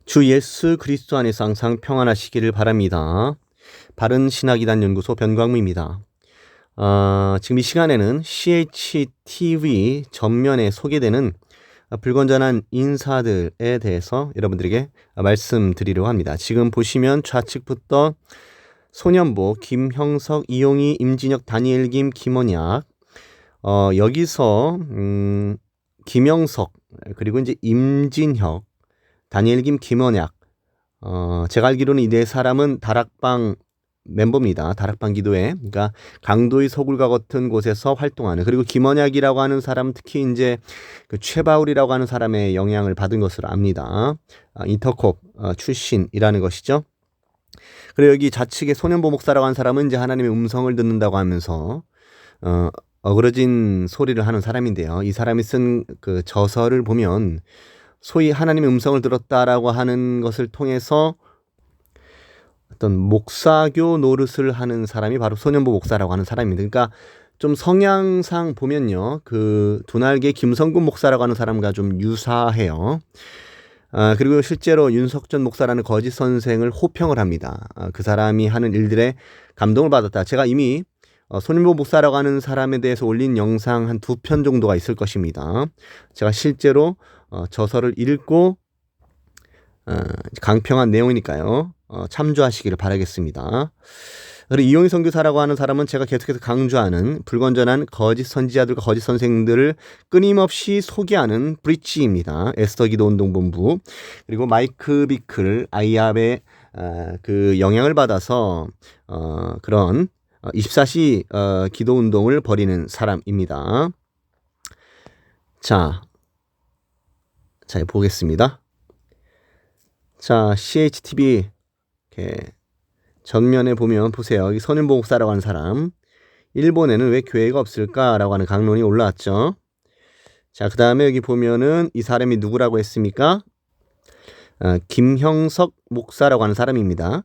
주 예수 그리스도 안에서 항상 평안하시기를 바랍니다. 바른 신학이단 연구소 변광무입니다. 지금 이 시간에는 CHTV 전면에 소개되는 불건전한 인사들에 대해서 여러분들에게 말씀드리려고 합니다. 지금 보시면 좌측부터 소년보, 김형석, 이용희, 임진혁, 다니엘 김, 김원약, 여기서 김형석 그리고 이제 임진혁, 다니엘 김, 김원약, 제가 알기로는 이 네 사람은 다락방 멤버입니다. 다락방 기도회, 그러니까 강도의 서굴과 같은 곳에서 활동하는, 그리고 김원약이라고 하는 사람은 특히 이제 그 최바울이라고 하는 사람의 영향을 받은 것으로 압니다. 인터콥 출신이라는 것이죠. 그리고 여기 좌측에 소년보 목사라고 하는 사람은 이제 하나님의 음성을 듣는다고 하면서 어그러진 소리를 하는 사람인데요. 이 사람이 쓴 그 저서를 보면 소위 하나님의 음성을 들었다라고 하는 것을 통해서 어떤 목사교 노릇을 하는 사람이 바로 소년보 목사라고 하는 사람입니다. 그러니까 좀 성향상 보면요, 그 두날개 김성군 목사라고 하는 사람과 좀 유사해요. 그리고 실제로 윤석전 목사라는 거짓 선생을 호평을 합니다. 그 사람이 하는 일들에 감동을 받았다. 제가 이미 소년보 목사라고 하는 사람에 대해서 올린 영상 한 2편 정도가 있을 것입니다. 제가 실제로 저서를 읽고 강평한 내용이니까요. 참조하시기를 바라겠습니다. 그리고 이용희 선교사라고 하는 사람은 제가 계속해서 강조하는 불건전한 거짓 선지자들과 거짓 선생들을 끊임없이 소개하는 브릿지입니다. 에스더 기도운동본부. 그리고 마이크 비클 아이압의 그 영향을 받아서 그런 24시 기도운동을 벌이는 사람입니다. 자, 보겠습니다. 자, CHTV 이렇게 전면에 보면 보세요. 여기 소년보 목사라고 하는 사람. 일본에는 왜 교회가 없을까라고 하는 강론이 올라왔죠. 자, 그 다음에 여기 보면은 이 사람이 누구라고 했습니까? 김형석 목사라고 하는 사람입니다.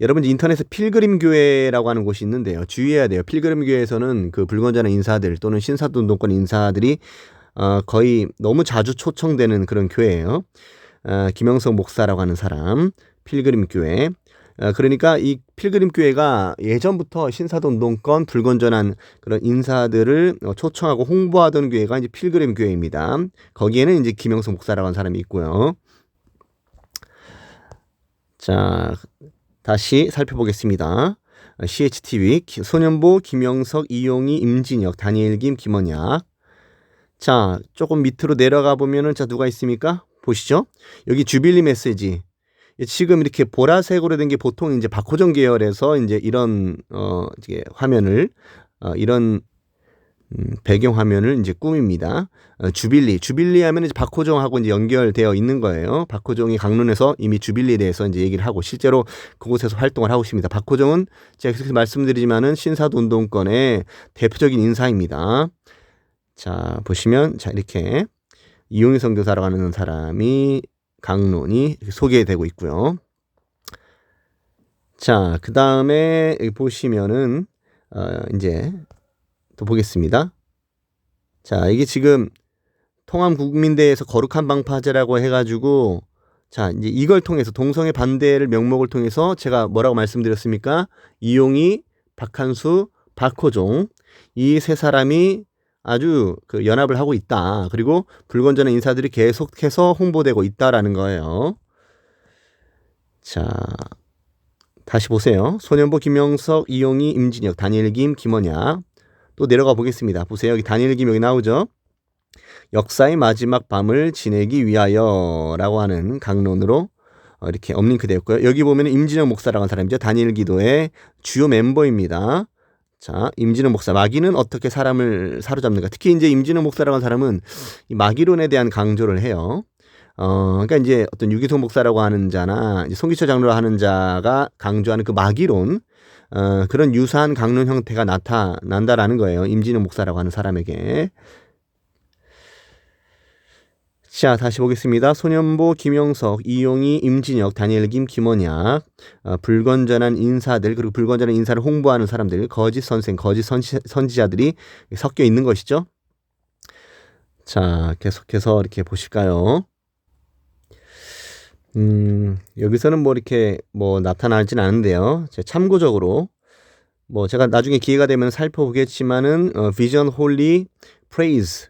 여러분 인터넷에 필그림 교회라고 하는 곳이 있는데요. 주의해야 돼요. 필그림 교회에서는 그 불건전한 인사들 또는 신사도 운동권 인사들이 거의 너무 자주 초청되는 그런 교회예요. 김형석 목사라고 하는 사람, 필그림 교회. 그러니까 이 필그림 교회가 예전부터 신사도 운동권 불건전한 그런 인사들을 초청하고 홍보하던 교회가 이제 필그림 교회입니다. 거기에는 이제 김형석 목사라고 하는 사람이 있고요. 자, 다시 살펴보겠습니다. CHTV 소년보, 김형석, 이용희, 임진혁, 다니엘 김, 김원약. 자, 조금 밑으로 내려가 보면은 자 누가 있습니까? 보시죠. 여기 주빌리 메시지. 지금 이렇게 보라색으로 된 게 보통 이제 박호정 계열에서 이제 이런 이게 화면을 이런 배경 화면을 이제 꾸밉니다. 주빌리 하면 이제 박호정하고 이제 연결되어 있는 거예요. 박호정이 강론에서 이미 주빌리에 대해서 이제 얘기를 하고 실제로 그곳에서 활동을 하고 있습니다. 박호정은 제가 계속 말씀드리지만은 신사도 운동권의 대표적인 인사입니다. 자, 보시면 자 이렇게 이용희 선교사라고 하는 사람이 강론이 이렇게 소개되고 있고요. 자, 그 다음에 보시면은 이제 또 보겠습니다. 자, 이게 지금 통합국민대에서 거룩한 방파제라고 해가지고 자 이제 이걸 통해서 동성애 반대를 명목을 통해서 제가 뭐라고 말씀드렸습니까? 이용희, 박한수, 박호종 이 세 사람이 아주 그 연합을 하고 있다. 그리고 불건전한 인사들이 계속해서 홍보되고 있다라는 거예요. 자, 다시 보세요. 소년보, 김형석, 이용희, 임진혁, 다니엘 김, 김원약. 또 내려가 보겠습니다. 보세요. 여기 다니엘 김 여기 나오죠. 역사의 마지막 밤을 지내기 위하여 라고 하는 강론으로 이렇게 업링크 되었고요. 여기 보면 임진혁 목사라고 하는 사람이죠. 다니엘 기도의 주요 멤버입니다. 자, 임진혁 목사. 마귀는 어떻게 사람을 사로잡는가. 특히 이제 임진혁 목사라고 하는 사람은 이 마귀론에 대한 강조를 해요. 그러니까 이제 어떤 유기성 목사라고 하는 자나 이제 송기철 장로라고 하는 자가 강조하는 그 마귀론, 그런 유사한 강론 형태가 나타난다라는 거예요. 임진혁 목사라고 하는 사람에게. 자, 다시 보겠습니다. 소년보, 김형석, 이용희, 임진혁, 다니엘 김, 김원약, 불건전한 인사들, 그리고 불건전한 인사를 홍보하는 사람들, 거짓 선생, 거짓 선지자들이 섞여 있는 것이죠. 자, 계속해서 이렇게 보실까요? 여기서는 뭐 이렇게 뭐 나타나진 않은데요. 참고적으로 뭐 제가 나중에 기회가 되면 살펴보겠지만은 비전 홀리 프레이즈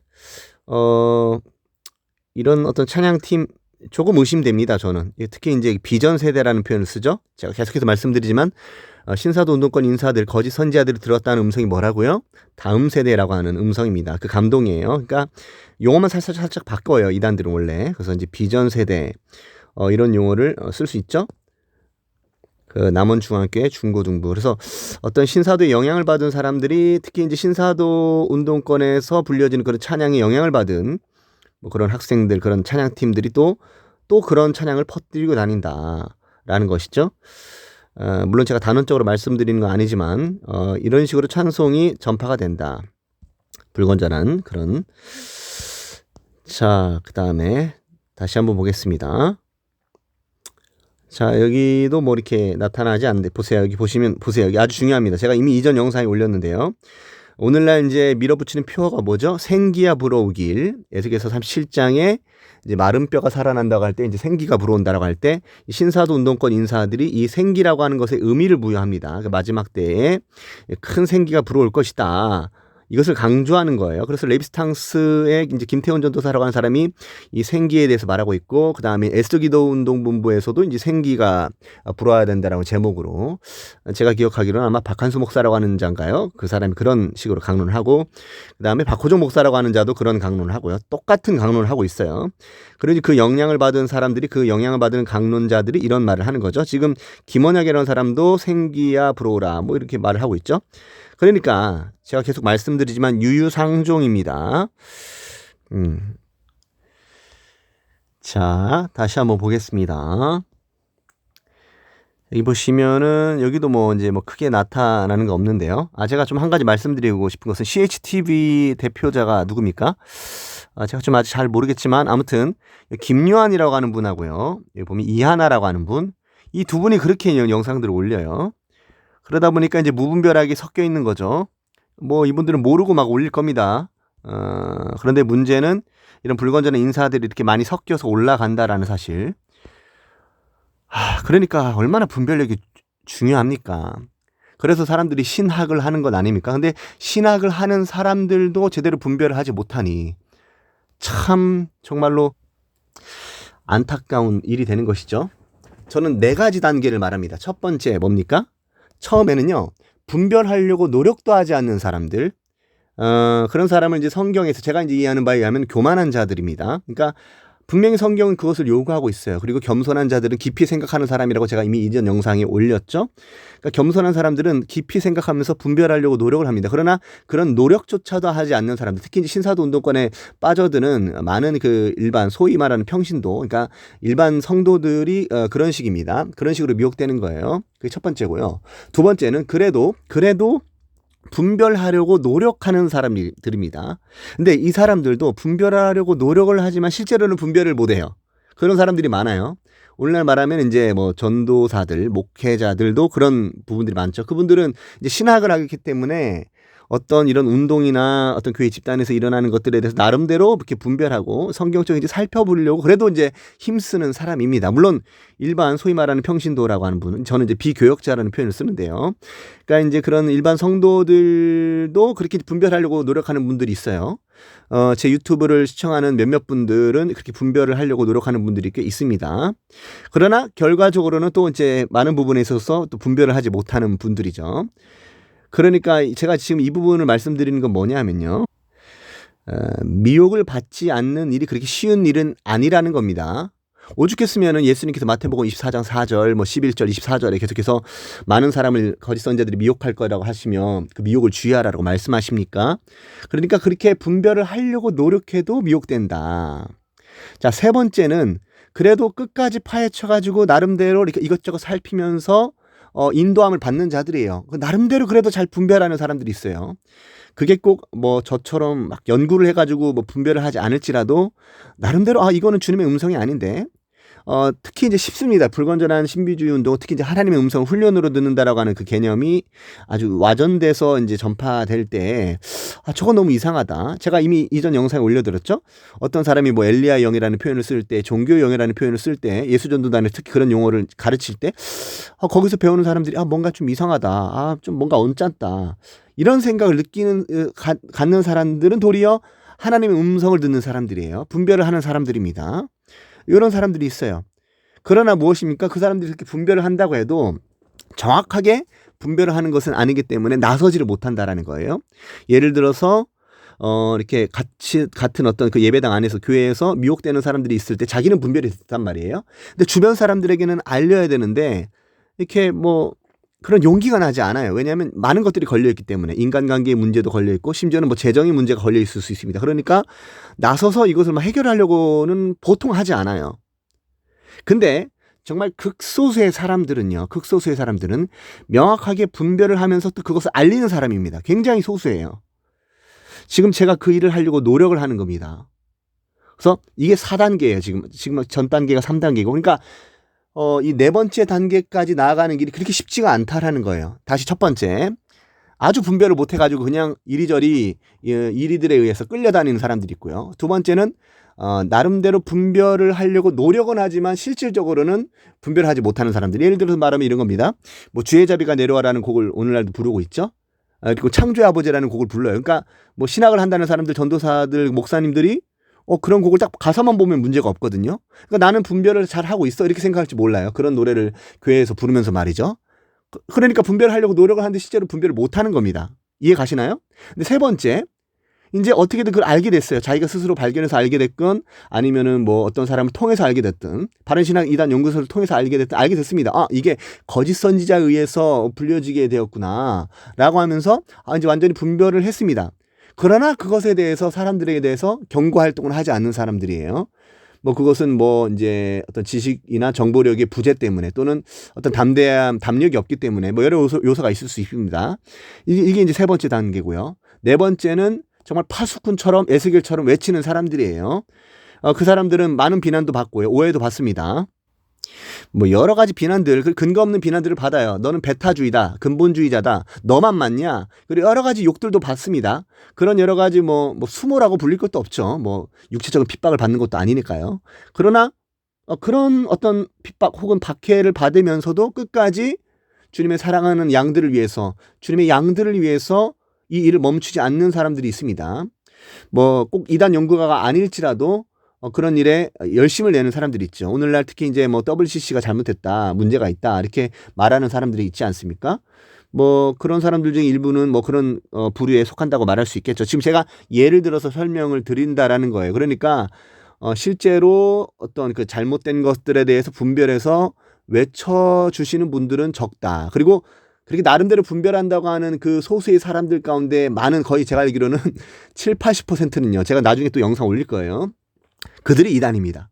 이런 어떤 찬양팀 조금 의심됩니다. 저는 특히 이제 비전 세대라는 표현을 쓰죠. 제가 계속해서 말씀드리지만 신사도 운동권 인사들 거짓 선지자들이 들었다는 음성이 뭐라고요? 다음 세대라고 하는 음성입니다. 그 감동이에요. 그러니까 용어만 살짝 바꿔요. 이단들은 원래. 그래서 이제 비전 세대 이런 용어를 쓸 수 있죠. 그 남원중앙교회 중고등부. 그래서 어떤 신사도의 영향을 받은 사람들이 특히 이제 신사도 운동권에서 불려지는 그런 찬양에 영향을 받은 뭐 그런 학생들, 그런 찬양팀들이 또 그런 찬양을 퍼뜨리고 다닌다라는 것이죠. 물론 제가 단언적으로 말씀드리는 건 아니지만 이런 식으로 찬송이 전파가 된다. 불건전한 그런. 자, 그 다음에 다시 한번 보겠습니다. 자, 여기도 뭐 이렇게 나타나지 않는데 보세요. 여기 보시면 보세요. 여기 아주 중요합니다. 제가 이미 이전 영상에 올렸는데요. 오늘날 이제 밀어붙이는 표어가 뭐죠? 생기야 불어오길. 에스겔서 37장에 이제 마른 뼈가 살아난다고 할 때 이제 생기가 불어온다라고 할 때 신사도 운동권 인사들이 이 생기라고 하는 것에 의미를 부여합니다. 그 마지막 때에 큰 생기가 불어올 것이다. 이것을 강조하는 거예요. 그래서 레비스탕스의 이제 김태훈 전도사라고 하는 사람이 이 생기에 대해서 말하고 있고, 그 다음에 에스더기도 운동본부에서도 이제 생기가 불어야 된다라고 제목으로, 제가 기억하기로는 아마 박한수 목사라고 하는 자인가요? 그 사람이 그런 식으로 강론을 하고, 그 다음에 박호종 목사라고 하는 자도 그런 강론을 하고요. 똑같은 강론을 하고 있어요. 그러니 그 영향을 받은 사람들이, 그 영향을 받은 강론자들이 이런 말을 하는 거죠. 지금 김원혁이라는 사람도 생기야 불어오라 뭐 이렇게 말을 하고 있죠. 그러니까 제가 계속 말씀드리지만 유유상종입니다. 자, 다시 한번 보겠습니다. 여기 보시면은 여기도 뭐 이제 뭐 크게 나타나는 거 없는데요. 제가 좀 한 가지 말씀드리고 싶은 것은 CHTV 대표자가 누굽니까? 제가 좀 아직 잘 모르겠지만 아무튼 김요한이라고 하는 분하고요. 여기 보면 이하나라고 하는 분, 이 두 분이 그렇게 영상들을 올려요. 그러다 보니까 이제 무분별하게 섞여 있는 거죠. 뭐 이분들은 모르고 막 올릴 겁니다. 그런데 문제는 이런 불건전한 인사들이 이렇게 많이 섞여서 올라간다라는 사실. 그러니까 얼마나 분별력이 중요합니까? 그래서 사람들이 신학을 하는 것 아닙니까? 근데 신학을 하는 사람들도 제대로 분별을 하지 못하니 참 정말로 안타까운 일이 되는 것이죠. 저는 4가지 단계를 말합니다. 첫 번째 뭡니까? 처음에는요, 분별하려고 노력도 하지 않는 사람들, 그런 사람을 이제 성경에서 제가 이제 이해하는 바에 의하면 교만한 자들입니다. 그러니까 분명히 성경은 그것을 요구하고 있어요. 그리고 겸손한 자들은 깊이 생각하는 사람이라고 제가 이미 이전 영상에 올렸죠. 그러니까 겸손한 사람들은 깊이 생각하면서 분별하려고 노력을 합니다. 그러나 그런 노력조차도 하지 않는 사람들, 특히 이제 신사도 운동권에 빠져드는 많은 그 일반 소위 말하는 평신도, 그러니까 일반 성도들이 그런 식입니다. 그런 식으로 미혹되는 거예요. 그게 첫 번째고요. 두 번째는 그래도 분별하려고 노력하는 사람들입니다. 근데 이 사람들도 분별하려고 노력을 하지만 실제로는 분별을 못해요. 그런 사람들이 많아요. 오늘날 말하면 이제 뭐 전도사들, 목회자들도 그런 부분들이 많죠. 그분들은 이제 신학을 하기 때문에 어떤 이런 운동이나 어떤 교회 집단에서 일어나는 것들에 대해서 나름대로 이렇게 분별하고 성경적인 이제 살펴보려고 그래도 이제 힘쓰는 사람입니다. 물론 일반 소위 말하는 평신도라고 하는 분은 저는 이제 비교역자라는 표현을 쓰는데요. 그러니까 이제 그런 일반 성도들도 그렇게 분별하려고 노력하는 분들이 있어요. 제 유튜브를 시청하는 몇몇 분들은 그렇게 분별을 하려고 노력하는 분들이 꽤 있습니다. 그러나 결과적으로는 또 이제 많은 부분에 있어서 또 분별을 하지 못하는 분들이죠. 그러니까 제가 지금 이 부분을 말씀드리는 건 뭐냐면요. 미혹을 받지 않는 일이 그렇게 쉬운 일은 아니라는 겁니다. 오죽했으면 예수님께서 마태복음 24장 4절, 뭐 11절, 24절에 계속해서 많은 사람을 거짓 선지자들이 미혹할 거라고 하시면 그 미혹을 주의하라고 말씀하십니까? 그러니까 그렇게 분별을 하려고 노력해도 미혹된다. 자, 세 번째는 그래도 끝까지 파헤쳐가지고 나름대로 이렇게 이것저것 살피면서 인도함을 받는 자들이에요. 나름대로 그래도 잘 분별하는 사람들이 있어요. 그게 꼭 뭐 저처럼 막 연구를 해가지고 뭐 분별을 하지 않을지라도 나름대로 이거는 주님의 음성이 아닌데, 특히 이제 쉽습니다. 불건전한 신비주의 운동, 특히 이제 하나님의 음성을 훈련으로 듣는다라고 하는 그 개념이 아주 와전돼서 이제 전파될 때, 저건 너무 이상하다. 제가 이미 이전 영상에 올려드렸죠. 어떤 사람이 뭐 엘리야 영이라는 표현을 쓸 때, 종교 영이라는 표현을 쓸 때, 예수전도단에 특히 그런 용어를 가르칠 때, 거기서 배우는 사람들이 뭔가 좀 이상하다. 좀 뭔가 언짢다. 이런 생각을 갖는 사람들은 도리어 하나님의 음성을 듣는 사람들이에요. 분별을 하는 사람들입니다. 이런 사람들이 있어요. 그러나 무엇입니까? 그 사람들이 이렇게 분별을 한다고 해도 정확하게 분별을 하는 것은 아니기 때문에 나서지를 못한다라는 거예요. 예를 들어서 이렇게 같은 어떤 그 예배당 안에서 교회에서 미혹되는 사람들이 있을 때 자기는 분별이 됐단 말이에요. 근데 주변 사람들에게는 알려야 되는데 이렇게 뭐 그런 용기가 나지 않아요. 왜냐하면 많은 것들이 걸려있기 때문에 인간관계의 문제도 걸려있고 심지어는 뭐 재정의 문제가 걸려있을 수 있습니다. 그러니까 나서서 이것을 막 해결하려고는 보통 하지 않아요. 근데 정말 극소수의 사람들은 명확하게 분별을 하면서 또 그것을 알리는 사람입니다. 굉장히 소수예요. 지금 제가 그 일을 하려고 노력을 하는 겁니다. 그래서 이게 4단계예요. 지금 전 단계가 3단계고. 그러니까 이 4번째 단계까지 나아가는 길이 그렇게 쉽지가 않다라는 거예요. 다시 첫 번째. 아주 분별을 못 해가지고 그냥 이리저리 이리들에 의해서 끌려다니는 사람들이 있고요. 두 번째는 나름대로 분별을 하려고 노력은 하지만 실질적으로는 분별하지 못하는 사람들. 예를 들어서 말하면 이런 겁니다. 뭐 주의 자비가 내려와라는 곡을 오늘날도 부르고 있죠. 그리고 창조의 아버지라는 곡을 불러요. 그러니까 뭐 신학을 한다는 사람들, 전도사들, 목사님들이 그런 곡을 딱 가사만 보면 문제가 없거든요. 그러니까 나는 분별을 잘 하고 있어 이렇게 생각할지 몰라요. 그런 노래를 교회에서 부르면서 말이죠. 그러니까 분별하려고 노력을 하는데 실제로 분별을 못하는 겁니다. 이해 가시나요? 근데 세 번째, 이제 어떻게든 그걸 알게 됐어요. 자기가 스스로 발견해서 알게 됐건 아니면은 뭐 어떤 사람을 통해서 알게 됐든 바른신학 이단 연구소를 통해서 알게 됐습니다. 이게 거짓 선지자에 의해서 불려지게 되었구나 라고 하면서 이제 완전히 분별을 했습니다. 그러나 그것에 대해서 사람들에 대해서 경고 활동을 하지 않는 사람들이에요. 뭐 그것은 뭐 이제 어떤 지식이나 정보력의 부재 때문에 또는 어떤 담력이 없기 때문에 뭐 여러 요소가 있을 수 있습니다. 이게 이제 세 번째 단계고요. 네 번째는 정말 파수꾼처럼 에스겔처럼 외치는 사람들이에요. 그 사람들은 많은 비난도 받고요. 오해도 받습니다. 뭐 여러 가지 비난들, 근거 없는 비난들을 받아요. 너는 배타주의다, 근본주의자다, 너만 맞냐? 그리고 여러 가지 욕들도 받습니다. 그런 여러 가지 뭐 수모라고 불릴 것도 없죠. 뭐 육체적인 핍박을 받는 것도 아니니까요. 그러나 그런 어떤 핍박 혹은 박해를 받으면서도 끝까지 주님의 사랑하는 양들을 위해서, 주님의 양들을 위해서 이 일을 멈추지 않는 사람들이 있습니다. 뭐 꼭 이단 연구가가 아닐지라도 그런 일에 열심을 내는 사람들이 있죠. 오늘날 특히 이제 뭐 WCC가 잘못했다, 문제가 있다 이렇게 말하는 사람들이 있지 않습니까? 뭐 그런 사람들 중에 일부는 뭐 그런 부류에 속한다고 말할 수 있겠죠. 지금 제가 예를 들어서 설명을 드린다라는 거예요. 그러니까 실제로 어떤 그 잘못된 것들에 대해서 분별해서 외쳐주시는 분들은 적다. 그리고 그렇게 나름대로 분별한다고 하는 그 소수의 사람들 가운데 많은 거의 제가 알기로는 7, 80%는요. 제가 나중에 또 영상 올릴 거예요. 그들이 이단입니다.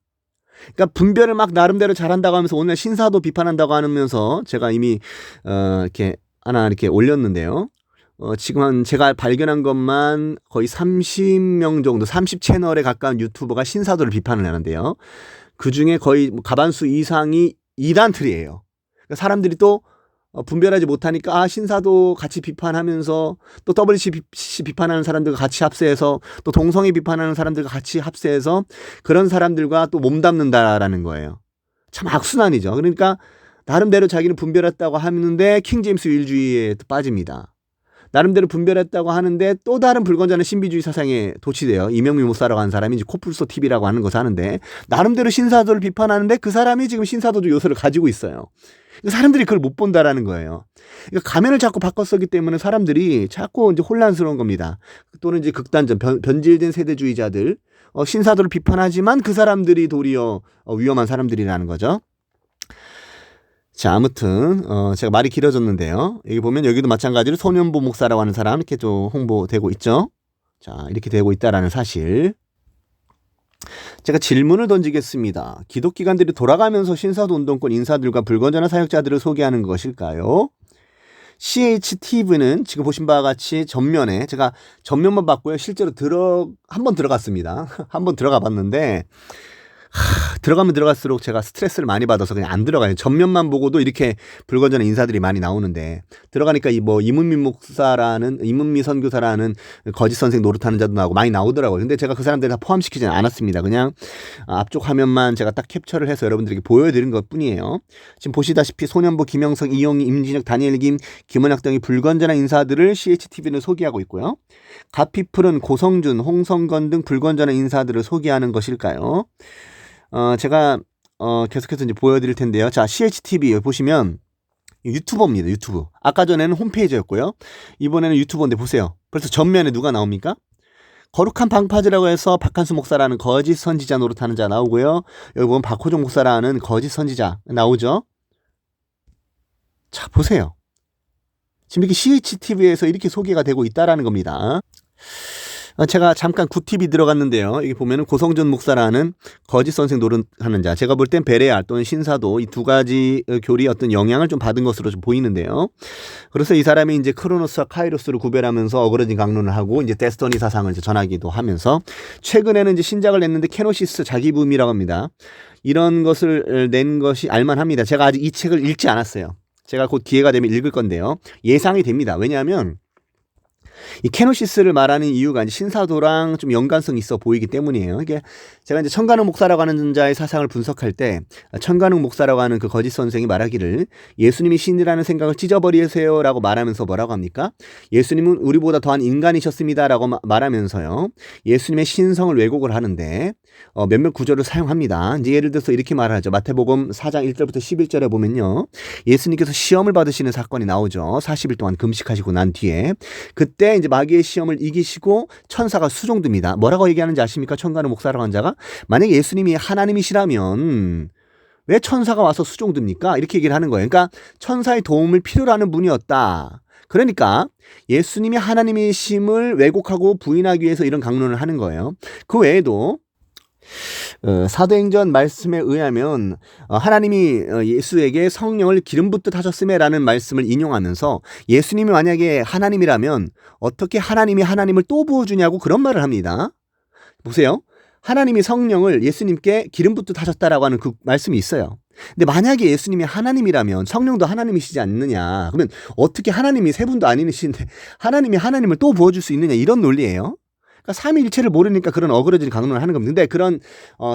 그러니까 분별을 막 나름대로 잘한다고 하면서 오늘 신사도 비판한다고 하면서 제가 이미 이렇게 하나 이렇게 올렸는데요. 지금 제가 발견한 것만 거의 30명 정도, 30채널에 가까운 유튜버가 신사도를 비판을 하는데요. 그 중에 거의 가반수 이상이 이단틀이에요. 그러니까 사람들이 또 분별하지 못하니까 신사도 같이 비판하면서 또 WCC 비판하는 사람들과 같이 합세해서 또 동성애 비판하는 사람들과 같이 합세해서 그런 사람들과 또 몸담는다라는 거예요. 참 악순환이죠. 그러니까 나름대로 자기는 분별했다고 하는데 킹제임스 윌주의에 빠집니다. 나름대로 분별했다고 하는데 또 다른 불건전한 신비주의 사상에 도취돼요. 이명미 목사라고 하는 사람이 이제 코뿔소 TV라고 하는 것을 하는데 나름대로 신사도를 비판하는데 그 사람이 지금 신사도적 요소를 가지고 있어요. 사람들이 그걸 못 본다라는 거예요. 그러니까 가면을 자꾸 바꿨었기 때문에 사람들이 자꾸 이제 혼란스러운 겁니다. 또는 이제 극단적 변질된 세대주의자들 신사도를 비판하지만 그 사람들이 도리어 위험한 사람들이라는 거죠. 자, 아무튼 제가 말이 길어졌는데요. 여기 보면 여기도 마찬가지로 소년보 목사라고 하는 사람 이렇게 좀 홍보되고 있죠. 자, 이렇게 되고 있다라는 사실. 제가 질문을 던지겠습니다. 기독기관들이 돌아가면서 신사도 운동권 인사들과 불건전한 사역자들을 소개하는 것일까요? CHTV는 지금 보신 바와 같이 전면에 제가 전면만 봤고요. 실제로 한번 들어갔습니다. 한번 들어가 봤는데 들어가면 들어갈수록 제가 스트레스를 많이 받아서 그냥 안 들어가요. 전면만 보고도 이렇게 불건전한 인사들이 많이 나오는데 들어가니까 이문미 선교사라는 거짓 선생 노릇하는 자도 나오고 많이 나오더라고요. 근데 제가 그 사람들 다 포함시키지는 않았습니다. 그냥 앞쪽 화면만 제가 딱 캡처를 해서 여러분들에게 보여드린 것 뿐이에요. 지금 보시다시피 소년보, 김영석, 이용희, 임진혁, 다니엘 김, 김원학 등의 불건전한 인사들을 CHTV는 소개하고 있고요. 가피플은 고성준, 홍성건 등 불건전한 인사들을 소개하는 것일까요? 제가 계속해서 이제 보여드릴 텐데요. 자, CHTV 여기 보시면 유튜버입니다. 유튜브. 아까 전에는 홈페이지였고요. 이번에는 유튜버인데 보세요. 벌써 전면에 누가 나옵니까? 거룩한 방파제라고 해서 박한수 목사라는 거짓 선지자 노릇하는 자 나오고요. 여기 보면 박호종 목사라는 거짓 선지자 나오죠. 자, 보세요. 지금 이렇게 CHTV에서 이렇게 소개가 되고 있다라는 겁니다. 제가 잠깐 구팁이 들어갔는데요. 여기 보면은 고성준 목사라는 거짓 선생 노릇하는 자. 제가 볼 땐 베레아 또는 신사도 이 두 가지 교리의 어떤 영향을 좀 받은 것으로 좀 보이는데요. 그래서 이 사람이 이제 크로노스와 카이로스를 구별하면서 어그러진 강론을 하고 이제 데스토니 사상을 이제 전하기도 하면서 최근에는 이제 신작을 냈는데 케노시스 자기부음이라고 합니다. 이런 것을 낸 것이 알만합니다. 제가 아직 이 책을 읽지 않았어요. 제가 곧 기회가 되면 읽을 건데요. 예상이 됩니다. 왜냐하면 이 케노시스를 말하는 이유가 이제 신사도랑 좀 연관성이 있어 보이기 때문이에요. 이게 제가 이제 천간욱 목사라고 하는 자의 사상을 분석할 때 천간욱 목사라고 하는 그 거짓 선생이 말하기를 예수님이 신이라는 생각을 찢어버리세요라고 말하면서 뭐라고 합니까? 예수님은 우리보다 더한 인간이셨습니다라고 말하면서요. 예수님의 신성을 왜곡을 하는데 몇몇 구절을 사용합니다. 이제 예를 들어서 이렇게 말하죠. 마태복음 4장 1절부터 11절에 보면요. 예수님께서 시험을 받으시는 사건이 나오죠. 40일 동안 금식하시고 난 뒤에 그때 이제 마귀의 시험을 이기시고 천사가 수종듭니다. 뭐라고 얘기하는지 아십니까? 천간욱 목사라고 하는 자가 만약에 예수님이 하나님이시라면 왜 천사가 와서 수종듭니까? 이렇게 얘기를 하는 거예요. 그러니까 천사의 도움을 필요로 하는 분이었다. 그러니까 예수님이 하나님이심을 왜곡하고 부인하기 위해서 이런 강론을 하는 거예요. 그 외에도 사도행전 말씀에 의하면 하나님이 예수에게 성령을 기름 붓듯 하셨음에라는 말씀을 인용하면서 예수님이 만약에 하나님이라면 어떻게 하나님이 하나님을 또 부어주냐고 그런 말을 합니다. 보세요. 하나님이 성령을 예수님께 기름 붓듯 하셨다라고 하는 그 말씀이 있어요. 근데 만약에 예수님이 하나님이라면 성령도 하나님이시지 않느냐. 그러면 어떻게 하나님이 세 분도 아니신데 하나님이 하나님을 또 부어줄 수 있느냐. 이런 논리예요. 그러니까 삼위일체를 모르니까 그런 어그러진 강론을 하는 겁니다. 근데 그런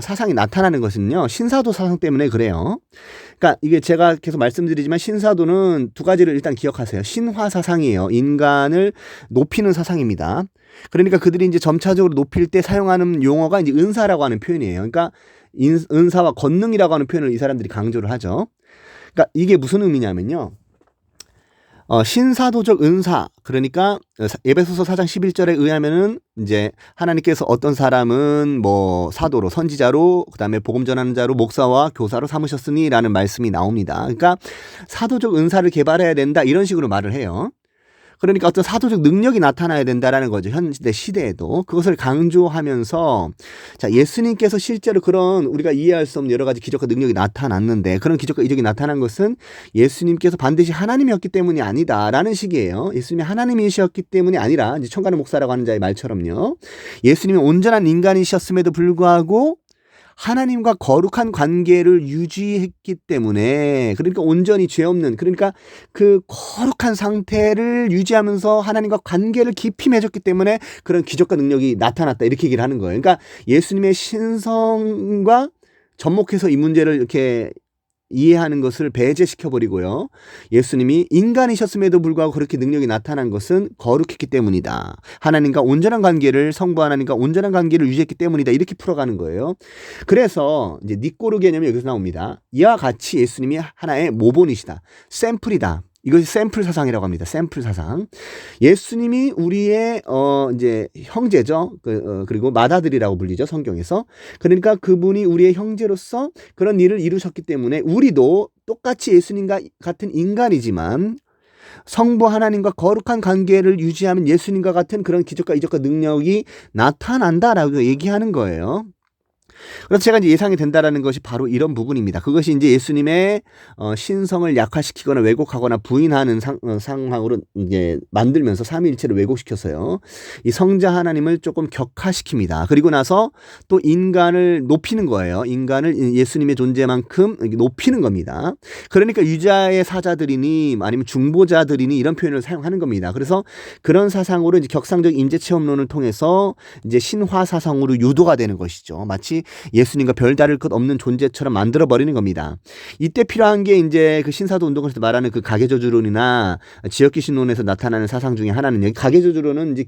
사상이 나타나는 것은요. 신사도 사상 때문에 그래요. 그러니까 이게 제가 계속 말씀드리지만 신사도는 두 가지를 일단 기억하세요. 신화 사상이에요. 인간을 높이는 사상입니다. 그러니까 그들이 이제 점차적으로 높일 때 사용하는 용어가 이제 은사라고 하는 표현이에요. 그러니까 은사와 권능이라고 하는 표현을 이 사람들이 강조를 하죠. 그러니까 이게 무슨 의미냐면요. 신사도적 은사, 그러니까 에베소서 4장 11절에 의하면은 이제 하나님께서 어떤 사람은 뭐 사도로, 선지자로, 그다음에 복음 전하는 자로, 목사와 교사로 삼으셨으니라는 말씀이 나옵니다. 그러니까 사도적 은사를 개발해야 된다 이런 식으로 말을 해요. 그러니까 어떤 사도적 능력이 나타나야 된다라는 거죠. 현대 시대에도. 그것을 강조하면서 자, 예수님께서 실제로 그런 우리가 이해할 수 없는 여러 가지 기적과 능력이 나타났는데 그런 기적과 이적이 나타난 것은 예수님께서 반드시 하나님이었기 때문이 아니다라는 식이에요. 예수님이 하나님이셨기 때문이 아니라 이제 천간욱 목사라고 하는 자의 말처럼요. 예수님이 온전한 인간이셨음에도 불구하고 하나님과 거룩한 관계를 유지했기 때문에 그러니까 온전히 죄 없는 그러니까 그 거룩한 상태를 유지하면서 하나님과 관계를 깊이 맺었기 때문에 그런 기적과 능력이 나타났다 이렇게 얘기를 하는 거예요. 그러니까 예수님의 신성과 접목해서 이 문제를 이렇게 이해하는 것을 배제시켜버리고요. 예수님이 인간이셨음에도 불구하고 그렇게 능력이 나타난 것은 거룩했기 때문이다. 하나님과 온전한 관계를 성부 하나님과 온전한 관계를 유지했기 때문이다. 이렇게 풀어가는 거예요. 그래서 이제 니꼬르 개념이 여기서 나옵니다. 이와 같이 예수님이 하나의 모본이시다. 샘플이다. 이것이 샘플 사상이라고 합니다. 샘플 사상. 예수님이 우리의 이제 형제죠. 그리고 맏아들이라고 불리죠. 성경에서. 그러니까 그분이 우리의 형제로서 그런 일을 이루셨기 때문에 우리도 똑같이 예수님과 같은 인간이지만 성부 하나님과 거룩한 관계를 유지하면 예수님과 같은 그런 기적과 이적과 능력이 나타난다라고 얘기하는 거예요. 그래서 제가 이제 예상이 된다라는 것이 바로 이런 부분입니다. 그것이 이제 예수님의 신성을 약화시키거나 왜곡하거나 부인하는 상황으로 이제 만들면서 삼위일체를 왜곡시켰어요. 이 성자 하나님을 조금 격화시킵니다. 그리고 나서 또 인간을 높이는 거예요. 인간을 예수님의 존재만큼 높이는 겁니다. 그러니까 유자의 사자들이니 아니면 중보자들이니 이런 표현을 사용하는 겁니다. 그래서 그런 사상으로 이제 격상적 임재 체험론을 통해서 이제 신화 사상으로 유도가 되는 것이죠. 마치 예수님과 별다를 것 없는 존재처럼 만들어 버리는 겁니다. 이때 필요한 게 이제 그 신사도 운동에서 말하는 그 가계저주론이나 지역귀신론에서 나타나는 사상 중에 하나는 여기 가계저주론은 이제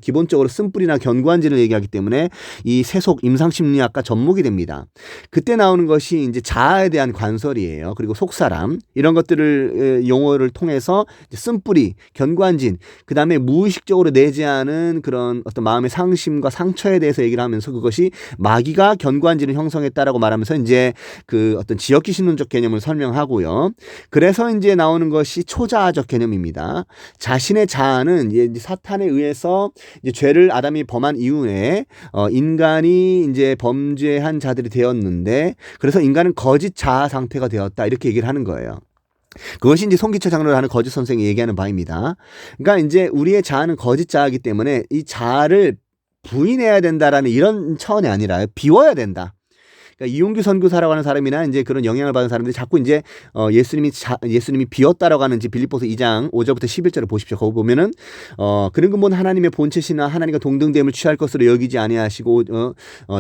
기본적으로 쓴뿌리나 견고한진을 얘기하기 때문에 이 세속 임상심리학과 접목이 됩니다. 그때 나오는 것이 이제 자아에 대한 관설이에요. 그리고 속사람 이런 것들을 용어를 통해서 쓴뿌리, 견고한진, 그 다음에 무의식적으로 내재하는 그런 어떤 마음의 상심과 상처에 대해서 얘기를 하면서 그것이 마귀가 견고한진을 형성했다라고 말하면서 이제 그 어떤 지역귀신론적 개념을 설명하고요. 그래서 이제 나오는 것이 초자아적 개념입니다. 자신의 자아는 이제 사탄에 의해서 이제 죄를 아담이 범한 이후에 인간이 이제 범죄한 자들이 되었는데 그래서 인간은 거짓 자아 상태가 되었다 이렇게 얘기를 하는 거예요. 그것이 이제 송기철 장로를 하는 거짓 선생이 얘기하는 바입니다. 그러니까 이제 우리의 자아는 거짓 자아이기 때문에 이 자아를 부인해야 된다라는 이런 차원이 아니라 비워야 된다. 그러니까 이용규 선교사라고 하는 사람이나 이제 그런 영향을 받은 사람들이 자꾸 이제 예수님이 비었다라고 하는 빌립보서 2장 5절부터 11절을 보십시오. 거기 보면은 그런 근본 하나님의 본체시나 하나님과 동등됨을 취할 것으로 여기지 아니하시고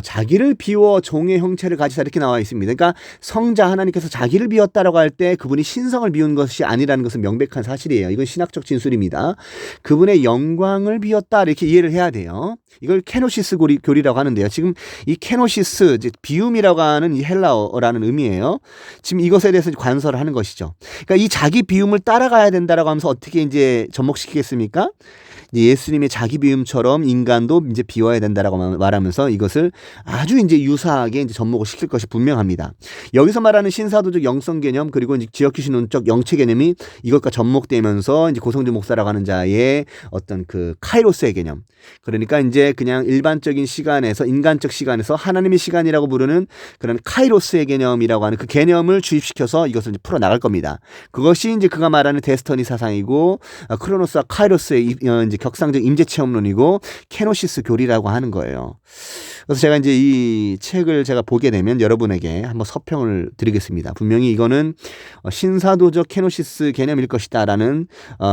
자기를 비워 종의 형체를 가지사 이렇게 나와 있습니다. 그러니까 성자 하나님께서 자기를 비웠다라고 할 때 그분이 신성을 비운 것이 아니라는 것은 명백한 사실이에요. 이건 신학적 진술입니다. 그분의 영광을 비웠다 이렇게 이해를 해야 돼요. 이걸 케노시스 교리라고 하는데요. 지금 이 케노시스 이제 비움이라고 하는 이 헬라어라는 의미예요. 지금 이것에 대해서 관설을 하는 것이죠. 그러니까 이 자기 비움을 따라가야 된다라고 하면서 어떻게 이제 접목시키겠습니까? 이제 예수님의 자기 비움처럼 인간도 이제 비워야 된다라고 말하면서 이것을 아주 이제 유사하게 이제 접목을 시킬 것이 분명합니다. 여기서 말하는 신사도적 영성 개념 그리고 이제 지역귀신론적 영체 개념이 이것과 접목되면서 이제 고성주 목사라고 하는 자의 어떤 그 카이로스의 개념. 그러니까 이제 그냥 일반적인 시간에서 인간적 시간에서 하나님의 시간이라고 부르는 그런 카이로스의 개념이라고 하는 그 개념을 주입시켜서 이것을 이제 풀어 나갈 겁니다. 그것이 이제 그가 말하는 데스터니 사상이고 크로노스와 카이로스의 이제 격상적 임재 체험론이고 케노시스 교리라고 하는 거예요. 그래서 제가 이제 이 책을 제가 보게 되면 여러분에게 한번 서평을 드리겠습니다. 분명히 이거는 신사도적 케노시스 개념일 것이다라는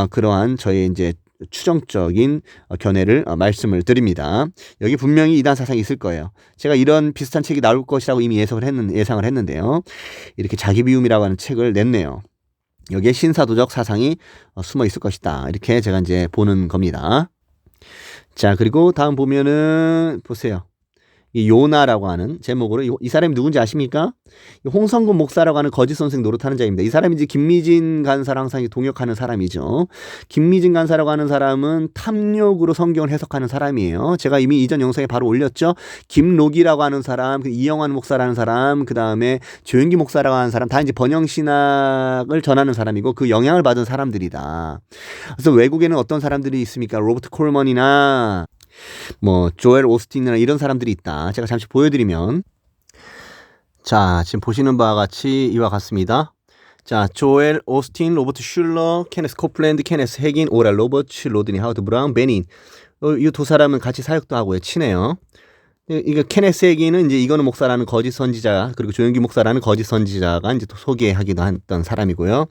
그러한 저의 이제 추정적인 견해를 말씀을 드립니다. 여기 분명히 이단 사상이 있을 거예요. 제가 이런 비슷한 책이 나올 것이라고 이미 예상을 했는데요. 이렇게 자기 비움이라고 하는 책을 냈네요. 여기에 신사도적 사상이 숨어 있을 것이다. 이렇게 제가 이제 보는 겁니다. 자, 그리고 다음 보면은 보세요. 이 요나라고 하는 제목으로 이 사람이 누군지 아십니까? 홍성근 목사라고 하는 거짓 선생 노릇하는 자입니다. 이 사람이 이제 김미진 간사랑 항상 동역하는 사람이죠. 김미진 간사라고 하는 사람은 탐욕으로 성경을 해석하는 사람이에요. 제가 이미 이전 영상에 바로 올렸죠. 김록이라고 하는 사람, 이영환 목사라는 사람, 그 다음에 조영기 목사라고 하는 사람 다 이제 번영신학을 전하는 사람이고 그 영향을 받은 사람들이다. 그래서 외국에는 어떤 사람들이 있습니까? 로버트 콜먼이나 뭐 조엘 오스틴이나 이런 사람들이 있다. 제가 잠시 보여드리면 자 지금 보시는 바와 같이 이와 같습니다. 자 조엘 오스틴, 로버트 슐러, 케네스 코플랜드, 케네스 헤긴, 오랄 로버츠, 로드니 하우드 브라운, 베닌 이 두 사람은 같이 사역도 하고요. 친해요. 이거 케네스 헤긴은 이제 이거는 목사라는 거짓 선지자 그리고 조영기 목사라는 거짓 선지자가 이제 또 소개하기도 했던 사람이고요.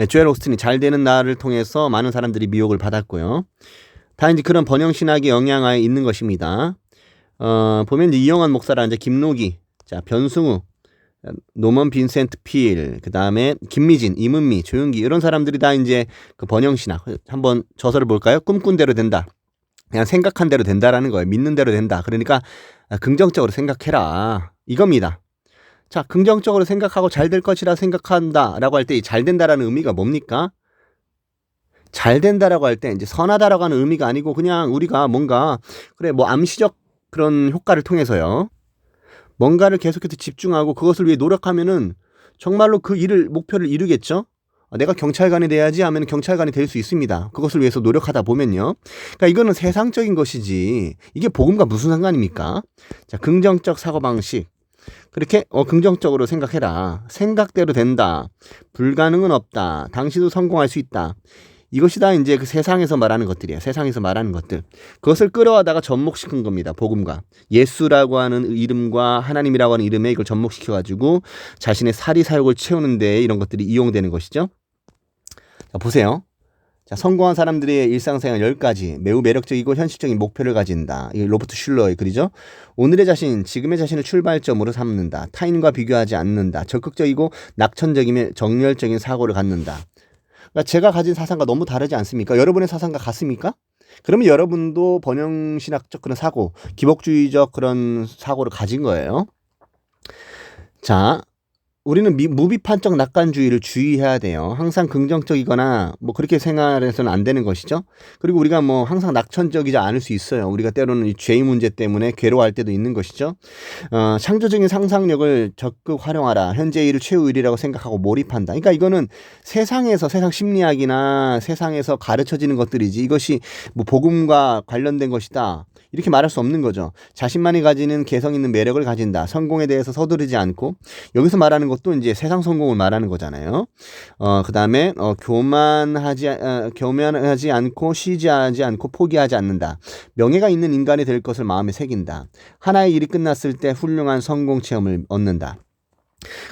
조엘 오스틴이 잘 되는 날을 통해서 많은 사람들이 미혹을 받았고요. 다 이제 그런 번영신학의 영향하에 있는 것입니다. 보면 이제 이영환 목사라는 이제 김록이, 자 변승우, 노먼 빈센트 필, 그 다음에 김미진, 이문미, 조윤기 이런 사람들이 다 이제 그 번영신학 한번 저서를 볼까요? 꿈꾼 대로 된다. 그냥 생각한 대로 된다라는 거예요. 믿는 대로 된다. 그러니까 긍정적으로 생각해라. 이겁니다. 자, 긍정적으로 생각하고 잘 될 것이라 생각한다라고 할 때 이 잘 된다라는 의미가 뭡니까? 잘 된다라고 할 때 이제 선하다라고 하는 의미가 아니고 그냥 우리가 뭔가 그래 뭐 암시적 그런 효과를 통해서요. 뭔가를 계속해서 집중하고 그것을 위해 노력하면은 정말로 그 목표를 이루겠죠. 내가 경찰관이 돼야지 하면 경찰관이 될 수 있습니다. 그것을 위해서 노력하다 보면요. 그러니까 이거는 세상적인 것이지 이게 복음과 무슨 상관입니까? 자, 긍정적 사고방식. 그렇게 긍정적으로 생각해라. 생각대로 된다. 불가능은 없다. 당신도 성공할 수 있다. 이것이 다 이제 그 세상에서 말하는 것들이에요. 세상에서 말하는 것들. 그것을 끌어와다가 접목시킨 겁니다. 복음과. 예수라고 하는 이름과 하나님이라고 하는 이름에 이걸 접목시켜가지고 자신의 사리사욕을 채우는 데 이런 것들이 이용되는 것이죠. 자, 보세요. 자, 성공한 사람들의 일상생활 10가지 매우 매력적이고 현실적인 목표를 가진다. 이 로버트 슐러의 글이죠. 오늘의 자신, 지금의 자신을 출발점으로 삼는다. 타인과 비교하지 않는다. 적극적이고 낙천적이며 정열적인 사고를 갖는다. 그러니까 제가 가진 사상과 너무 다르지 않습니까? 여러분의 사상과 같습니까? 그러면 여러분도 번영신학적 그런 사고, 기복주의적 그런 사고를 가진 거예요. 자, 우리는 무비판적 낙관주의를 주의해야 돼요. 항상 긍정적이거나 뭐 그렇게 생활해서는 안 되는 것이죠. 그리고 우리가 뭐 항상 낙천적이지 않을 수 있어요. 우리가 때로는 이 죄의 문제 때문에 괴로워할 때도 있는 것이죠. 창조적인 상상력을 적극 활용하라. 현재의 일을 최후 일이라고 생각하고 몰입한다. 그러니까 이거는 세상에서 세상 심리학이나 세상에서 가르쳐지는 것들이지 이것이 뭐 복음과 관련된 것이다. 이렇게 말할 수 없는 거죠. 자신만이 가지는 개성 있는 매력을 가진다. 성공에 대해서 서두르지 않고 여기서 말하는 것도 이제 세상 성공을 말하는 거잖아요. 그 다음에 교만하지 않고 시지하지 않고 포기하지 않는다. 명예가 있는 인간이 될 것을 마음에 새긴다. 하나의 일이 끝났을 때 훌륭한 성공 체험을 얻는다.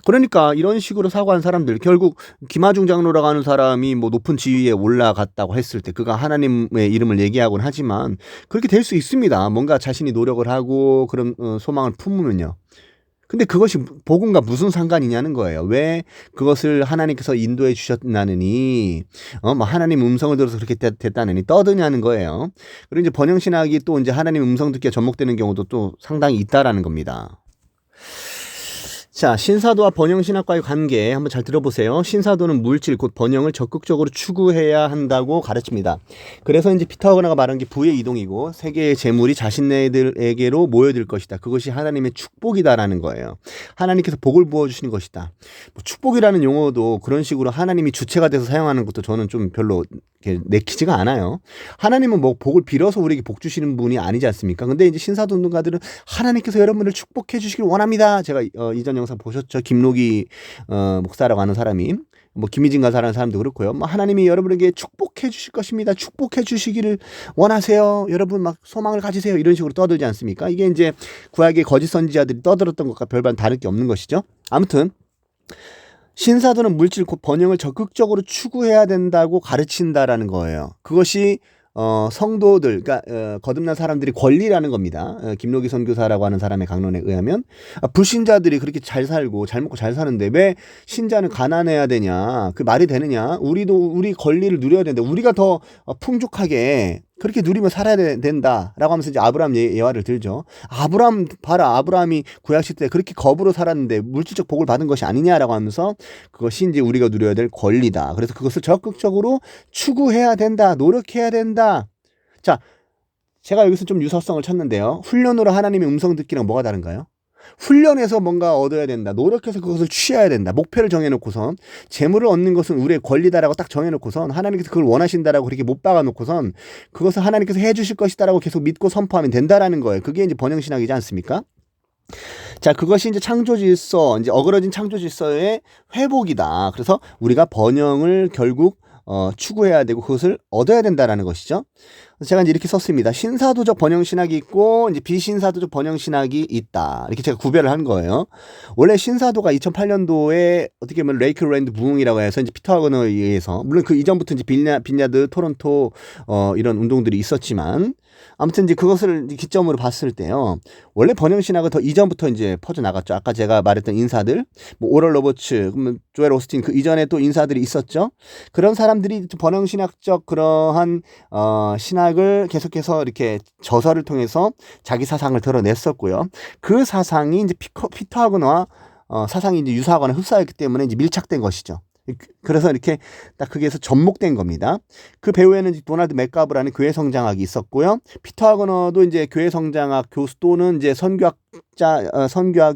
그러니까 이런 식으로 사고한 사람들 결국 김하중 장로라고 하는 사람이 뭐 높은 지위에 올라갔다고 했을 때 그가 하나님의 이름을 얘기하곤 하지만 그렇게 될 수 있습니다. 뭔가 자신이 노력을 하고 그런 소망을 품으면요. 근데 그것이 복음과 무슨 상관이냐는 거예요. 왜 그것을 하나님께서 인도해 주셨나느니 뭐 하나님 음성을 들어서 그렇게 됐다느니 떠드냐는 거예요. 그리고 이제 번영신학이 또 이제 하나님 음성 듣기에 접목되는 경우도 또 상당히 있다라는 겁니다. 자, 신사도와 번영신학과의 관계 한번 잘 들어보세요. 신사도는 물질 곧 번영을 적극적으로 추구해야 한다고 가르칩니다. 그래서 이제 피타고라가 말한 게 부의 이동이고 세계의 재물이 자신네들에게로 모여들 것이다. 그것이 하나님의 축복이다라는 거예요. 하나님께서 복을 부어주시는 것이다. 뭐 축복이라는 용어도 그런 식으로 하나님이 주체가 돼서 사용하는 것도 저는 좀 별로 내키지가 않아요. 하나님은 뭐 복을 빌어서 우리에게 복 주시는 분이 아니지 않습니까? 근데 이제 신사도운동가들은 하나님께서 여러분을 축복해 주시길 원합니다. 제가 이전 영상 보셨죠? 김록이 목사라고 하는 사람이 뭐 김희진 가사라는 사람도 그렇고요. 뭐 하나님이 여러분에게 축복해 주실 것입니다. 축복해 주시기를 원하세요. 여러분 막 소망을 가지세요. 이런 식으로 떠들지 않습니까? 이게 이제 구약의 거짓 선지자들이 떠들었던 것과 별반 다를 게 없는 것이죠. 아무튼 신사도는 물질 곧 번영을 적극적으로 추구해야 된다고 가르친다라는 거예요. 그것이 성도들, 그러니까 거듭난 사람들이 권리라는 겁니다. 김록이 선교사라고 하는 사람의 강론에 의하면 불신자들이 그렇게 잘 살고 잘 먹고 잘 사는데 왜 신자는 가난해야 되냐? 그 말이 되느냐? 우리도 우리 권리를 누려야 된다. 우리가 더 풍족하게 그렇게 누리며 살아야 된다라고 하면서 이제 아브라함 예화를 들죠. 아브라함 봐라. 아브라함이 구약 시대 그렇게 겁으로 살았는데 물질적 복을 받은 것이 아니냐라고 하면서 그것이 이제 우리가 누려야 될 권리다. 그래서 그것을 적극적으로 추구해야 된다. 노력해야 된다. 자, 제가 여기서 좀 유사성을 찾는데요. 훈련으로 하나님의 음성 듣기랑 뭐가 다른가요? 훈련해서 뭔가 얻어야 된다. 노력해서 그것을 취해야 된다. 목표를 정해놓고선 재물을 얻는 것은 우리의 권리다라고 딱 정해놓고선 하나님께서 그걸 원하신다라고 그렇게 못 박아놓고선 그것을 하나님께서 해주실 것이다라고 계속 믿고 선포하면 된다라는 거예요. 그게 이제 번영신학이지 않습니까? 자, 그것이 이제 창조질서, 이제 어그러진 창조질서의 회복이다. 그래서 우리가 번영을 결국 추구해야 되고 그것을 얻어야 된다라는 것이죠. 제가 이제 이렇게 썼습니다. 신사도적 번영신학이 있고 이제 비신사도적 번영신학이 있다. 이렇게 제가 구별을 한 거예요. 원래 신사도가 2008년도에 어떻게 보면 레이클랜드 부흥이라고 해서 이제 피터 하거너에 의해서 물론 그 이전부터 이제 빈야드, 토론토 이런 운동들이 있었지만 아무튼 이제 그것을 기점으로 봤을 때요. 원래 번영신학은 더 이전부터 이제 퍼져 나갔죠. 아까 제가 말했던 인사들, 뭐 오럴 로버츠, 조엘 오스틴 그 이전에 또 인사들이 있었죠. 그런 사람들이 번영신학적 그러한 신학을 계속해서 이렇게 저서를 통해서 자기 사상을 드러냈었고요. 그 사상이 이제 피터 하거너와 사상이 이제 유사하거나 흡사했기 때문에 이제 밀착된 것이죠. 그래서 이렇게 딱 거기에서 접목된 겁니다. 그 배후에는 도널드 맥가브라는 교회 성장학이 있었고요. 피터 하거너도 이제 교회 성장학 교수 또는 이제 선교학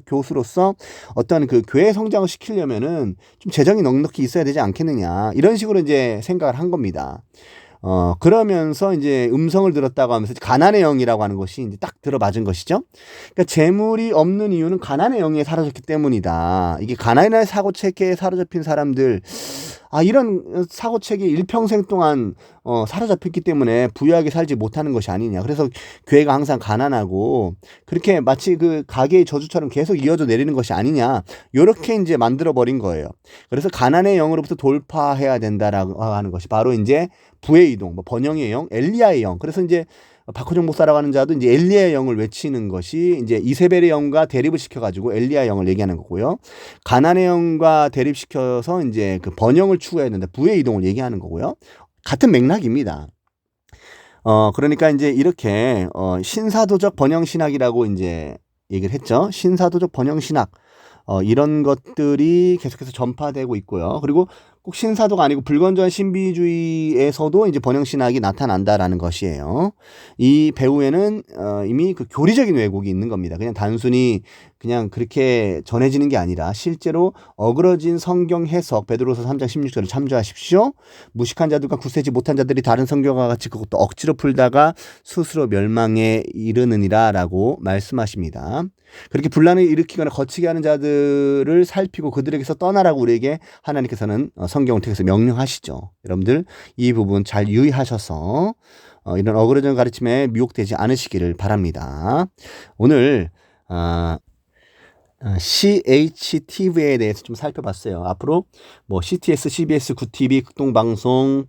교수로서 어떤 그 교회 성장을 시키려면은 좀 재정이 넉넉히 있어야 되지 않겠느냐. 이런 식으로 이제 생각을 한 겁니다. 그러면서 이제 음성을 들었다고 하면서 가난의 영이라고 하는 것이 이제 딱 들어맞은 것이죠. 그러니까 재물이 없는 이유는 가난의 영에 사로잡기 때문이다. 이게 가난의 사고체계에 사로잡힌 사람들, 이런 사고체계 일평생 동안 사로잡혔기 때문에 부유하게 살지 못하는 것이 아니냐. 그래서 교회가 항상 가난하고 그렇게 마치 그 가계의 저주처럼 계속 이어져 내리는 것이 아니냐. 요렇게 이제 만들어 버린 거예요. 그래서 가난의 영으로부터 돌파해야 된다라고 하는 것이 바로 이제 부의 이동, 뭐 번영의 영, 엘리야의 영. 그래서 이제 박호정 목사라고 하는 자도 이제 엘리야의 영을 외치는 것이 이제 이세벨의 영과 대립을 시켜가지고 엘리야의 영을 얘기하는 거고요. 가난의 영과 대립시켜서 이제 그 번영을 추구해야 된다. 부의 이동을 얘기하는 거고요. 같은 맥락입니다. 그러니까 이제 이렇게 신사도적 번영신학이라고 이제 얘기를 했죠. 신사도적 번영신학. 이런 것들이 계속해서 전파되고 있고요. 그리고 꼭 신사도가 아니고 불건전 신비주의에서도 이제 번영신학이 나타난다라는 것이에요. 이 배후에는 이미 그 교리적인 왜곡이 있는 겁니다. 그냥 단순히 그냥 그렇게 전해지는 게 아니라 실제로 어그러진 성경 해석 베드로서 3장 16절을 참조하십시오. 무식한 자들과 굳세지 못한 자들이 다른 성경과 같이 그것도 억지로 풀다가 스스로 멸망에 이르느니라라고 말씀하십니다. 그렇게 분란을 일으키거나 거치게 하는 자들을 살피고 그들에게서 떠나라고 우리에게 하나님께서는 성경을 통해서 명령하시죠. 여러분들 이 부분 잘 유의하셔서 이런 어그러진 가르침에 미혹되지 않으시기를 바랍니다. 오늘 CHTV에 대해서 좀 살펴봤어요. 앞으로 뭐 CTS, CBS, 구TV, 극동방송,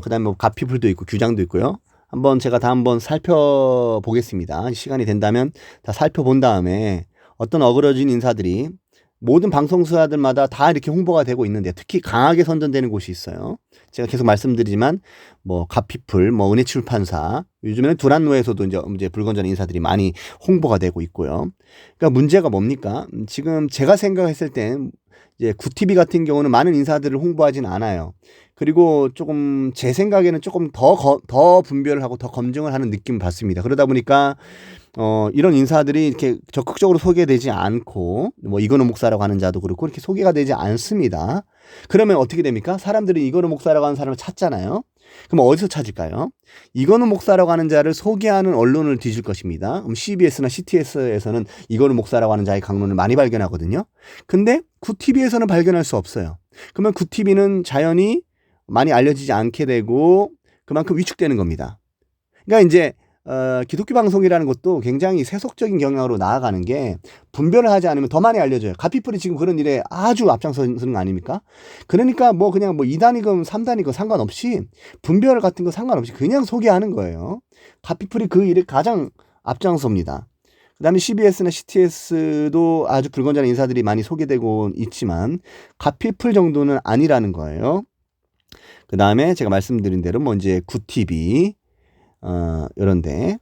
그다음에 뭐 가피풀도 있고 규장도 있고요. 한번 제가 다 한번 살펴보겠습니다. 시간이 된다면 다 살펴본 다음에 어떤 어그러진 인사들이 모든 방송사들마다 다 이렇게 홍보가 되고 있는데 특히 강하게 선전되는 곳이 있어요. 제가 계속 말씀드리지만 뭐 가피풀, 뭐 은혜출판사, 요즘에는 두란노에서도 이제 불건전 인사들이 많이 홍보가 되고 있고요. 그러니까 문제가 뭡니까? 지금 제가 생각했을 땐 이제 구TV 같은 경우는 많은 인사들을 홍보하진 않아요. 그리고 조금 제 생각에는 조금 더 분별을 하고 더 검증을 하는 느낌을 받습니다. 그러다 보니까 이런 인사들이 이렇게 적극적으로 소개되지 않고 뭐 이건우 목사라고 하는 자도 그렇고 이렇게 소개가 되지 않습니다. 그러면 어떻게 됩니까? 사람들이 이건우 목사라고 하는 사람을 찾잖아요. 그럼 어디서 찾을까요? 이건우 목사라고 하는 자를 소개하는 언론을 뒤질 것입니다. 그럼 CBS나 CTS에서는 이건우 목사라고 하는 자의 강론을 많이 발견하거든요. 근데 구TV에서는 발견할 수 없어요. 그러면 구TV는 자연히 많이 알려지지 않게 되고 그만큼 위축되는 겁니다. 그러니까 이제 기독교 방송이라는 것도 굉장히 세속적인 경향으로 나아가는 게 분별을 하지 않으면 더 많이 알려져요. 가피풀이 지금 그런 일에 아주 앞장서는 거 아닙니까? 그러니까 뭐 그냥 뭐 2단이건 3단이건 상관없이 분별 같은 거 상관없이 그냥 소개하는 거예요. 가피풀이 그 일에 가장 앞장섭니다. 그 다음에 CBS나 CTS도 아주 불건전한 인사들이 많이 소개되고 있지만 가피풀 정도는 아니라는 거예요. 그 다음에 제가 말씀드린 대로 뭐 이제 구TV 이런데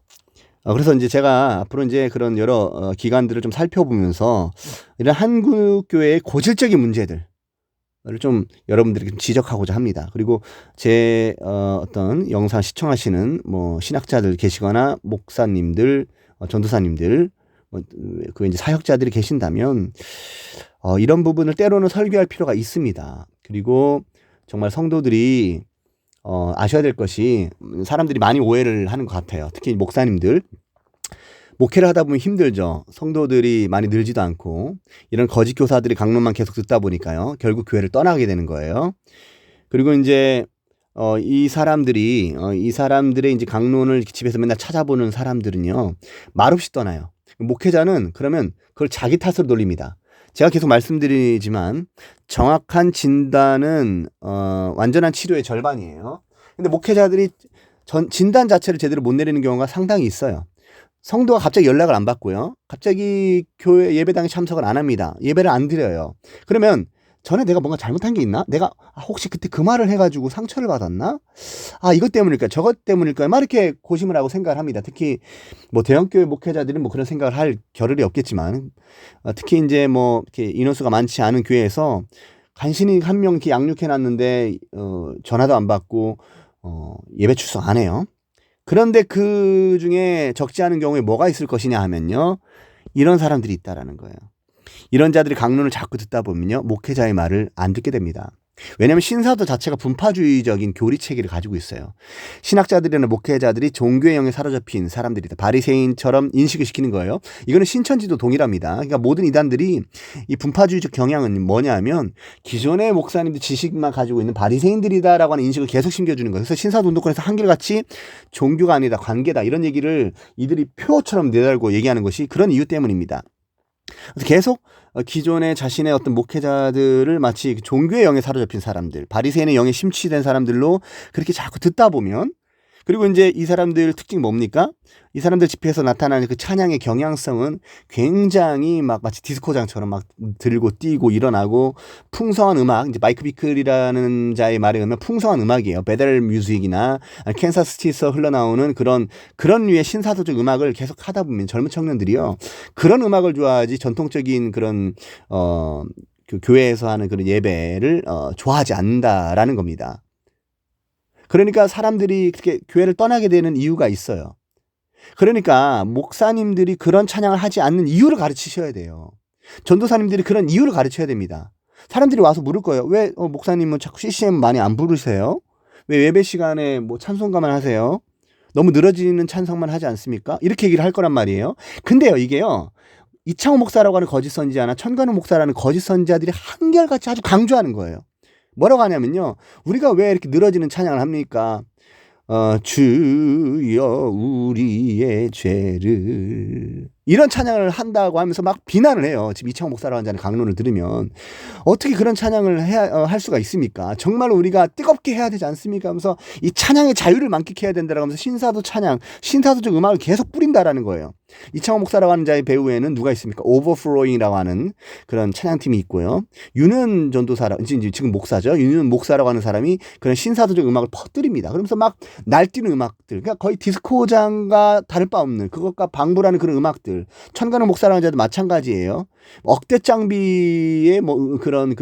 그래서 이제 제가 앞으로 이제 그런 여러 기관들을 좀 살펴보면서 이런 한국 교회의 고질적인 문제들을 좀 여러분들에게 좀 지적하고자 합니다. 그리고 제 어떤 영상 시청하시는 뭐 신학자들 계시거나 목사님들, 전도사님들, 그 이제 사역자들이 계신다면 이런 부분을 때로는 설교할 필요가 있습니다. 그리고 정말 성도들이 아셔야 될 것이 사람들이 많이 오해를 하는 것 같아요. 특히 목사님들 목회를 하다 보면 힘들죠. 성도들이 많이 늘지도 않고 이런 거짓 교사들이 강론만 계속 듣다 보니까요. 결국 교회를 떠나게 되는 거예요. 그리고 이제 이 사람들의 이제 강론을 집에서 맨날 찾아보는 사람들은요. 말없이 떠나요. 목회자는 그러면 그걸 자기 탓으로 돌립니다. 제가 계속 말씀드리지만 정확한 진단은 완전한 치료의 절반이에요. 근데 목회자들이 진단 자체를 제대로 못 내리는 경우가 상당히 있어요. 성도가 갑자기 연락을 안 받고요. 갑자기 교회 예배당에 참석을 안 합니다. 예배를 안 드려요. 그러면 전에 내가 뭔가 잘못한 게 있나? 내가 혹시 그때 그 말을 해가지고 상처를 받았나? 이것 때문일까? 저것 때문일까? 막 이렇게 고심을 하고 생각을 합니다. 특히 뭐 대형교회 목회자들은 뭐 그런 생각을 할 겨를이 없겠지만 특히 이제 뭐 이렇게 인원수가 많지 않은 교회에서 간신히 한 명 이렇게 양육해놨는데 전화도 안 받고 예배 출석 안 해요. 그런데 그 중에 적지 않은 경우에 뭐가 있을 것이냐 하면요, 이런 사람들이 있다라는 거예요. 이런 자들이 강론을 자꾸 듣다 보면요, 목회자의 말을 안 듣게 됩니다. 왜냐하면 신사도 자체가 분파주의적인 교리 체계를 가지고 있어요. 신학자들이나 목회자들이 종교의 영에 사로잡힌 사람들이다, 바리새인처럼 인식을 시키는 거예요. 이거는 신천지도 동일합니다. 그러니까 모든 이단들이 이 분파주의적 경향은 뭐냐면 기존의 목사님들 지식만 가지고 있는 바리새인들이다라고 하는 인식을 계속 심겨주는 거예요. 그래서 신사도운동권에서 한결같이 종교가 아니다, 관계다, 이런 얘기를 이들이 표처럼 내달고 얘기하는 것이 그런 이유 때문입니다. 그래서 계속 기존의 자신의 어떤 목회자들을 마치 종교의 영에 사로잡힌 사람들, 바리새인의 영에 심취된 사람들로 그렇게 자꾸 듣다 보면, 그리고 이제 이 사람들 특징이 뭡니까? 이 사람들 집회에서 나타나는 그 찬양의 경향성은 굉장히 막 마치 디스코장처럼 막 들고 뛰고 일어나고 풍성한 음악, 이제 마이크 비클이라는 자의 말에 의하면 풍성한 음악이에요. 베델 뮤직이나 캔사스시티에서 흘러나오는 그런 류의 신사도적 음악을 계속 하다 보면 젊은 청년들이요, 그런 음악을 좋아하지 전통적인 그런 그 교회에서 하는 그런 예배를 좋아하지 않는다라는 겁니다. 그러니까 사람들이 그렇게 교회를 떠나게 되는 이유가 있어요. 그러니까 목사님들이 그런 찬양을 하지 않는 이유를 가르치셔야 돼요. 전도사님들이 그런 이유를 가르쳐야 됩니다. 사람들이 와서 물을 거예요. 왜 목사님은 자꾸 CCM 많이 안 부르세요? 왜 예배 시간에 뭐 찬송가만 하세요? 너무 늘어지는 찬성만 하지 않습니까? 이렇게 얘기를 할 거란 말이에요. 근데요, 이게요, 이창호 목사라고 하는 거짓 선지자나 천관우 목사라는 거짓 선지자들이 한결같이 아주 강조하는 거예요. 뭐라고 하냐면요, 우리가 왜 이렇게 늘어지는 찬양을 합니까? 주여 우리의 죄를, 이런 찬양을 한다고 하면서 막 비난을 해요. 지금 이창호 목사라고 하는 강론을 들으면 어떻게 그런 찬양을 할 수가 있습니까? 정말 우리가 뜨겁게 해야 되지 않습니까? 하면서 이 찬양의 자유를 만끽해야 된다라고 하면서 신사도 찬양, 신사도적 음악을 계속 뿌린다라는 거예요. 이창호 목사라고 하는 자의 배후에는 누가 있습니까? 오버플로잉이라고 하는 그런 찬양팀이 있고요. 윤은 전도사라, 지금 목사죠. 윤은 목사라고 하는 사람이 그런 신사도적 음악을 퍼뜨립니다. 그러면서 막 날뛰는 음악들, 그러니까 거의 디스코장과 다를 바 없는 그것과 방불하는 그런 음악들. 천관우 목사라는 자도 마찬가지예요. 억대 장비의 뭐 그런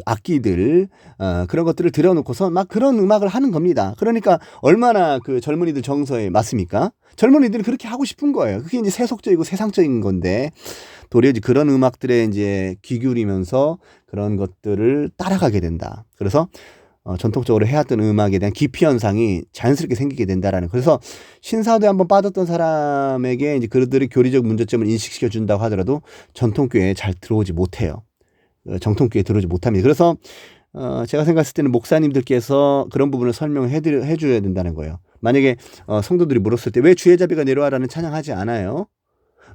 악기들, 그런 것들을 들여놓고서 막 그런 음악을 하는 겁니다. 그러니까 얼마나 그 젊은이들 정서에 맞습니까? 젊은이들이 그렇게 하고 싶은 거예요. 그게 이제 세속적이고 세상적인 건데, 도리어 이제 그런 음악들에 이제 귀 기울이면서 그런 것들을 따라가게 된다. 그래서 전통적으로 해왔던 음악에 대한 기피 현상이 자연스럽게 생기게 된다라는. 그래서 신사도에 한번 빠졌던 사람에게 이제 그들의 교리적 문제점을 인식시켜 준다고 하더라도 전통교회에 잘 들어오지 못해요. 정통교회에 들어오지 못합니다. 그래서 제가 생각했을 때는 목사님들께서 그런 부분을 설명해 줘야 된다는 거예요. 만약에 성도들이 물었을 때 왜 주의 자비가 내려와라는 찬양하지 않아요?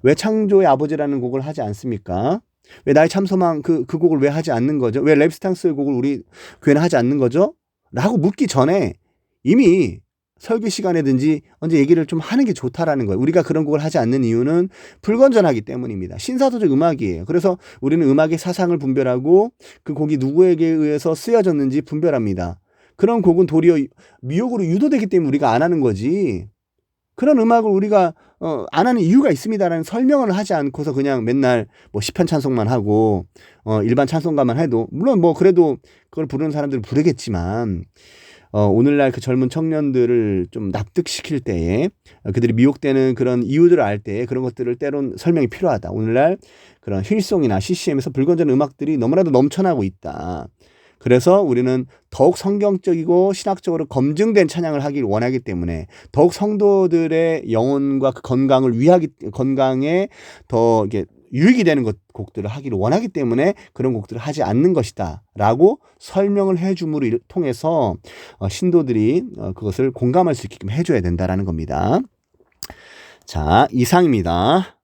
왜 창조의 아버지라는 곡을 하지 않습니까? 왜 나의 참소망 그 곡을 왜 하지 않는 거죠? 왜 랩스탕스의 곡을 우리 교회는 하지 않는 거죠? 라고 묻기 전에 이미 설교 시간에든지 언제 얘기를 좀 하는 게 좋다라는 거예요. 우리가 그런 곡을 하지 않는 이유는 불건전하기 때문입니다. 신사도적 음악이에요. 그래서 우리는 음악의 사상을 분별하고 그 곡이 누구에게 의해서 쓰여졌는지 분별합니다. 그런 곡은 도리어 미혹으로 유도되기 때문에 우리가 안 하는 거지. 그런 음악을 우리가 안 하는 이유가 있습니다라는 설명을 하지 않고서 그냥 맨날 뭐 시편 찬송만 하고 일반 찬송가만 해도, 물론 뭐 그래도 그걸 부르는 사람들은 부르겠지만, 오늘날 그 젊은 청년들을 좀 납득시킬 때에, 그들이 미혹되는 그런 이유들을 알 때에 그런 것들을 때론 설명이 필요하다. 오늘날 그런 힐송이나 CCM에서 불건전 음악들이 너무나도 넘쳐나고 있다. 그래서 우리는 더욱 성경적이고 신학적으로 검증된 찬양을 하길 원하기 때문에, 더욱 성도들의 영혼과 그 건강에 더 이게 유익이 되는 곡들을 하기를 원하기 때문에 그런 곡들을 하지 않는 것이다 라고 설명을 해줌으로 통해서 신도들이 그것을 공감할 수 있게끔 해줘야 된다라는 겁니다. 자, 이상입니다.